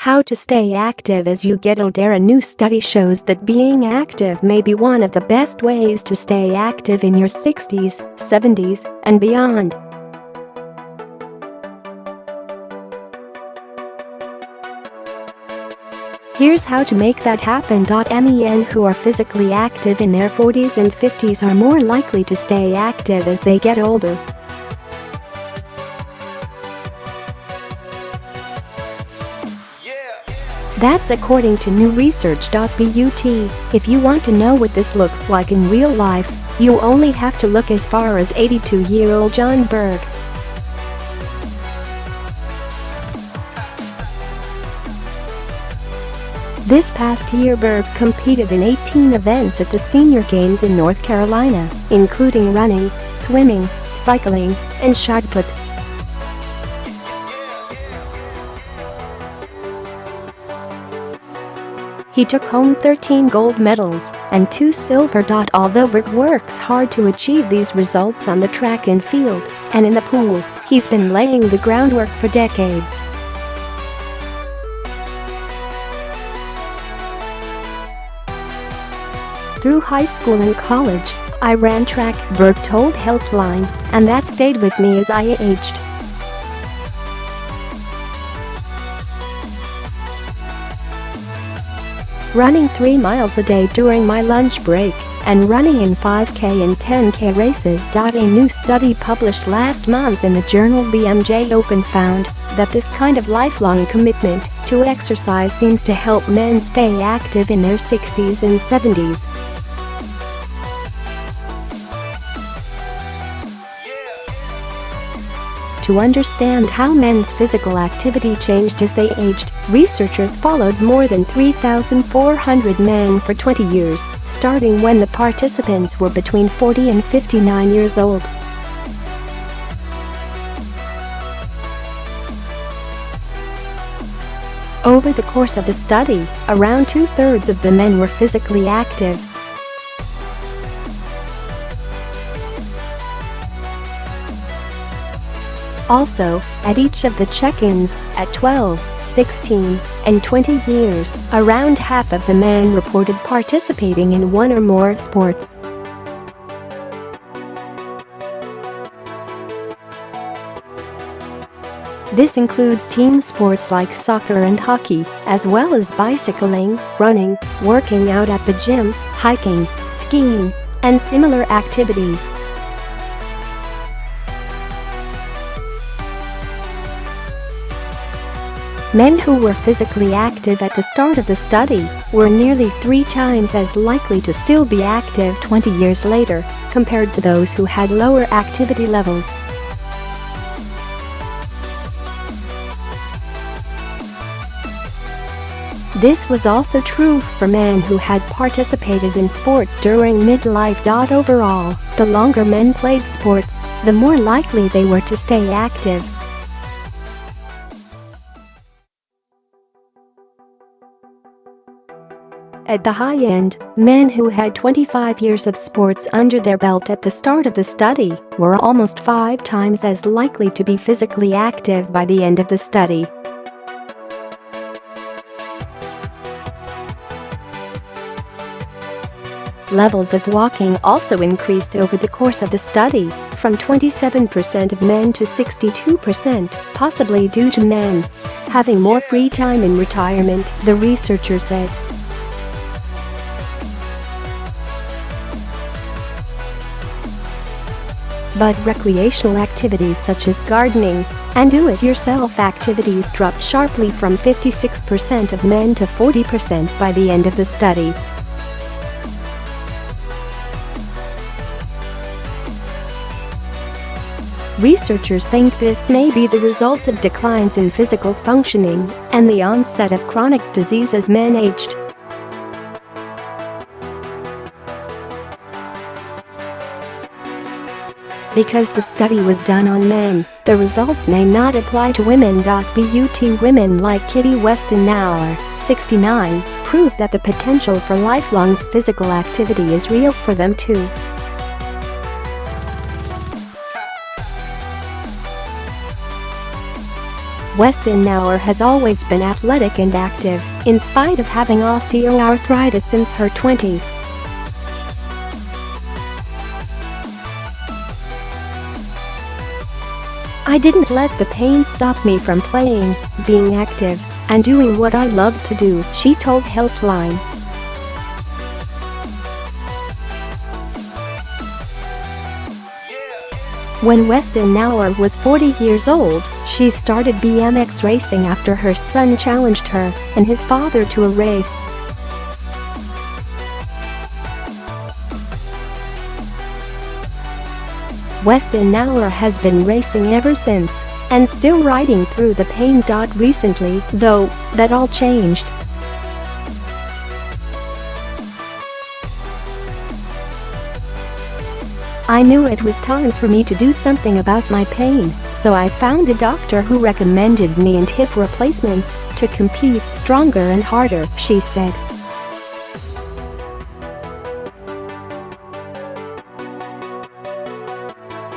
How to stay active as you get older. A new study shows that being active may be one of the best ways to stay active in your 60s, 70s, and beyond. Here's how to make that happen. Men who are physically active in their 40s and 50s are more likely to stay active as they get older. That's according to new research.But. If you want to know what this looks like in real life, you only have to look as far as 82-year-old John Berg. This past year, Berg competed in 18 events at the Senior Games in North Carolina, including running, swimming, cycling, and shot-put. He took home 13 gold medals and 2 silver. Although Berg works hard to achieve these results on the track and field and in the pool, he's been laying the groundwork for decades. Through high school and college, I ran track, Berg told Healthline, and that stayed with me as I aged. Running 3 miles a day during my lunch break, and running in 5K and 10K races. A new study published last month in the journal BMJ Open found that this kind of lifelong commitment to exercise seems to help men stay active in their 60s and 70s. To understand how men's physical activity changed as they aged, researchers followed more than 3,400 men for 20 years, starting when the participants were between 40 and 59 years old. Over the course of the study, around 2/3 of the men were physically active. Also, at each of the check-ins, at 12, 16, and 20 years, around half of the men reported participating in one or more sports. This includes team sports like soccer and hockey, as well as bicycling, running, working out at the gym, hiking, skiing, and similar activities. Men who were physically active at the start of the study were nearly 3 times as likely to still be active 20 years later, compared to those who had lower activity levels. This was also true for men who had participated in sports during midlife. Overall, the longer men played sports, the more likely they were to stay active. At the high end, men who had 25 years of sports under their belt at the start of the study were almost 5 times as likely to be physically active by the end of the study. Levels of walking also increased over the course of the study, from 27% of men to 62%, possibly due to men having more free time in retirement, the researcher said. But recreational activities such as gardening and do-it-yourself activities dropped sharply from 56% of men to 40% by the end of the study. Researchers think this may be the result of declines in physical functioning and the onset of chronic disease as men aged. Because the study was done on men, the results may not apply to women. But women like Kittie Weston-Knauer, 69, proved that the potential for lifelong physical activity is real for them too. Weston-Knauer has always been athletic and active, in spite of having osteoarthritis since her 20s. "I didn't let the pain stop me from playing, being active, and doing what I love to do," she told Healthline. When Weston-Knauer was 40 years old, she started BMX racing after her son challenged her and his father to a race. Weston-Knauer has been racing ever since, and still riding through the pain. Recently, though, that all changed. "I knew it was time for me to do something about my pain, so I found a doctor who recommended knee and hip replacements to compete stronger and harder," she said.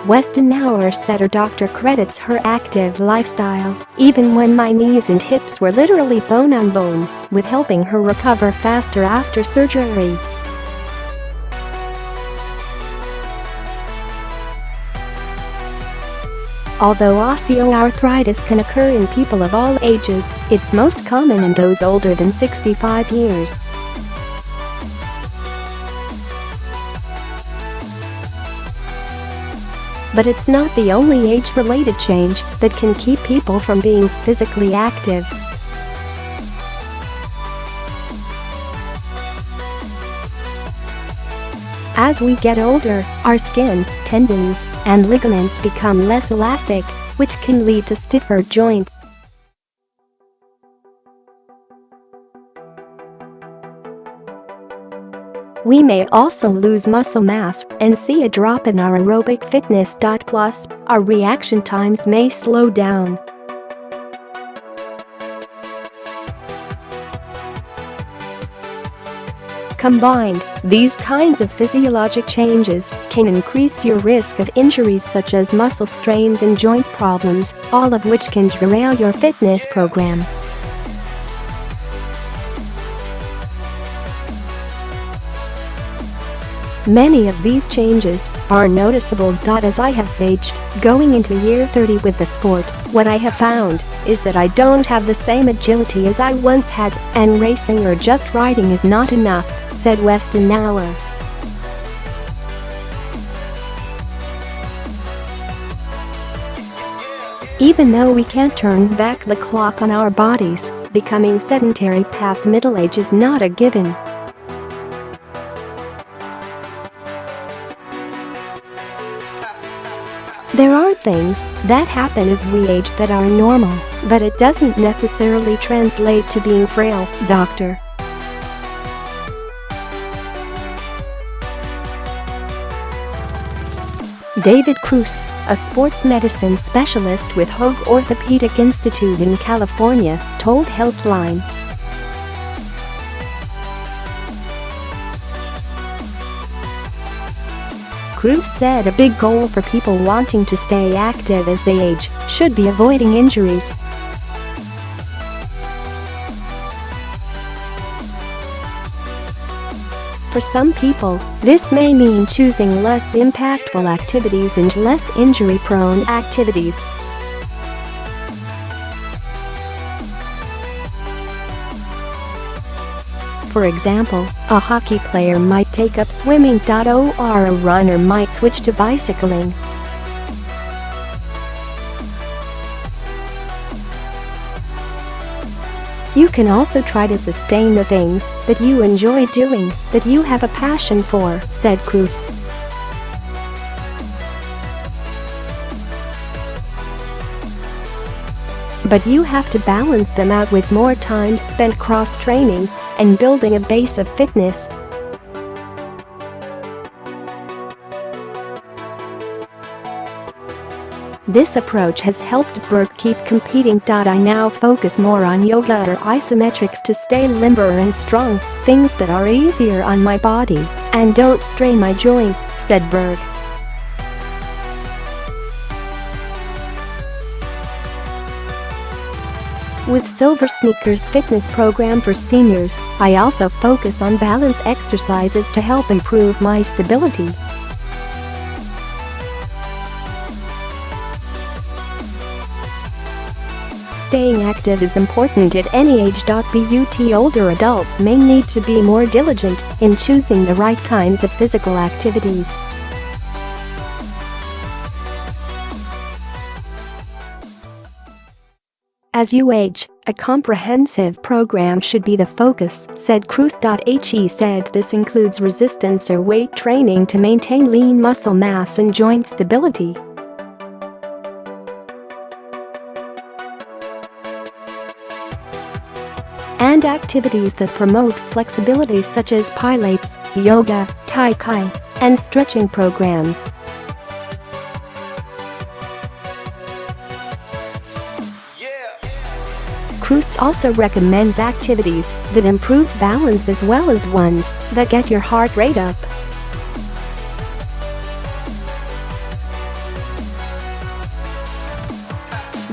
Weston-Knauer said her doctor credits her active lifestyle, even when my knees and hips were literally bone on bone, with helping her recover faster after surgery. Although osteoarthritis can occur in people of all ages, it's most common in those older than 65 years. But it's not the only age-related change that can keep people from being physically active. As we get older, our skin, tendons, and ligaments become less elastic, which can lead to stiffer joints. We may also lose muscle mass and see a drop in our aerobic fitness. Plus, our reaction times may slow down. Combined, these kinds of physiologic changes can increase your risk of injuries such as muscle strains and joint problems, all of which can derail your fitness program. Many of these changes are noticeable. As I have aged, going into year 30 with the sport, what I have found is that I don't have the same agility as I once had, and racing or just riding is not enough, said Weston-Knauer. Even though we can't turn back the clock on our bodies, becoming sedentary past middle age is not a given. There are things that happen as we age that are normal, but it doesn't necessarily translate to being frail, Dr. David Cruz, a sports medicine specialist with Hoag Orthopedic Institute in California, told Healthline. Cruz said a big goal for people wanting to stay active as they age should be avoiding injuries. For some people, this may mean choosing less impactful activities and less injury-prone activities. For example, a hockey player might take up swimming. Or a runner might switch to bicycling. You can also try to sustain the things that you enjoy doing, that you have a passion for, said Cruz. But you have to balance them out with more time spent cross-training and building a base of fitness. This approach has helped Berg keep competing. I now focus more on yoga or isometrics to stay limber and strong, things that are easier on my body and don't strain my joints, said Berg. With Silver Sneakers fitness program for seniors, I also focus on balance exercises to help improve my stability. Staying active is important at any age. But older adults may need to be more diligent in choosing the right kinds of physical activities. As you age, a comprehensive program should be the focus, said Cruz.He said. This includes resistance or weight training to maintain lean muscle mass and joint stability. And activities that promote flexibility such as pilates, yoga, tai chi, and stretching programs. Cruz also recommends activities that improve balance as well as ones that get your heart rate up.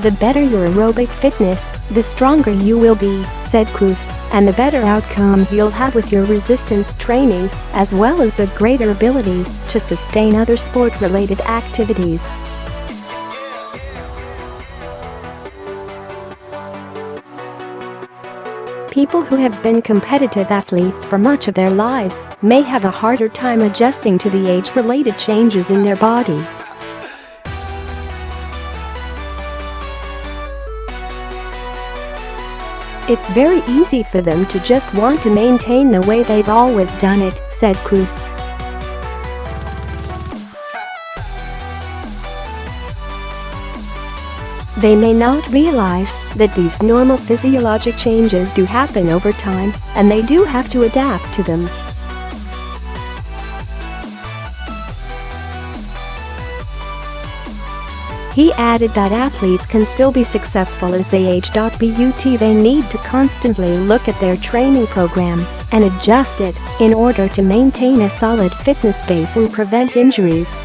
The better your aerobic fitness, the stronger you will be, said Cruz, and the better outcomes you'll have with your resistance training, as well as a greater ability to sustain other sport-related activities. People who have been competitive athletes for much of their lives may have a harder time adjusting to the age-related changes in their body. It's very easy for them to just want to maintain the way they've always done it, said Cruz. They may not realize that these normal physiologic changes do happen over time, and they do have to adapt to them. He added that athletes can still be successful as they age. But they need to constantly look at their training program and adjust it in order to maintain a solid fitness base and prevent injuries.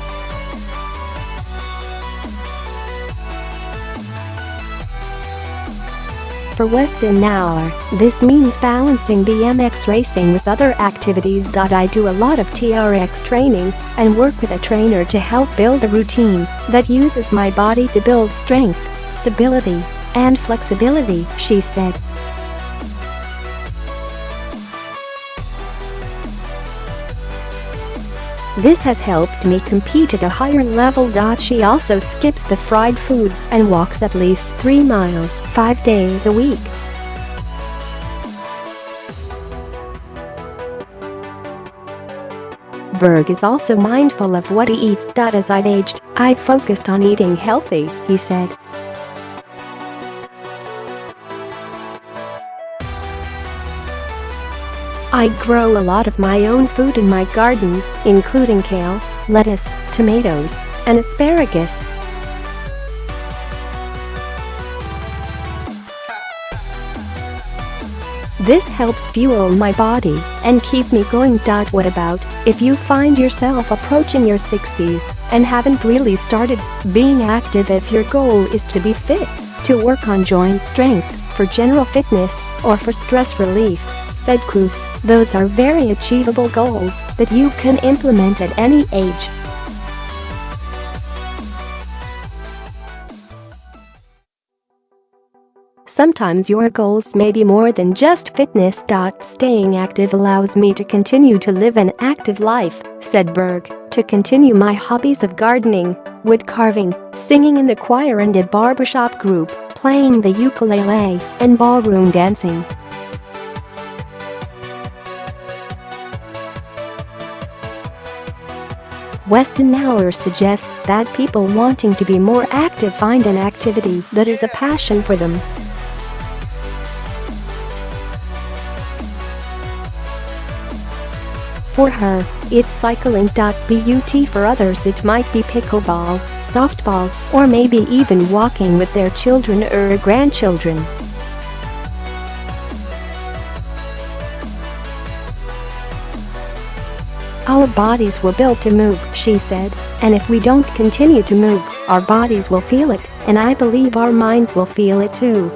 For Weston-Knauer, this means balancing BMX racing with other activities. I do a lot of TRX training and work with a trainer to help build a routine that uses my body to build strength, stability, and flexibility, she said. This has helped me compete at a higher level. She also skips the fried foods and walks at least 3 miles 5 days a week. Berg is also mindful of what he eats. As I've aged, I've focused on eating healthy, he said. I grow a lot of my own food in my garden, including kale, lettuce, tomatoes, and asparagus. This helps fuel my body and keep me going. What about if you find yourself approaching your 60s and haven't really started being active? If your goal is to be fit, to work on joint strength, for general fitness, or for stress relief, said Cruz, those are very achievable goals that you can implement at any age. Sometimes your goals may be more than just fitness. Staying active allows me to continue to live an active life, said Berg, to continue my hobbies of gardening, wood carving, singing in the choir and a barbershop group, playing the ukulele, and ballroom dancing. Weston-Knauer suggests that people wanting to be more active find an activity that is a passion for them. For her, it's cycling. But for others it might be pickleball, softball, or maybe even walking with their children or grandchildren. Our bodies were built to move, she said, and if we don't continue to move, our bodies will feel it, and I believe our minds will feel it too.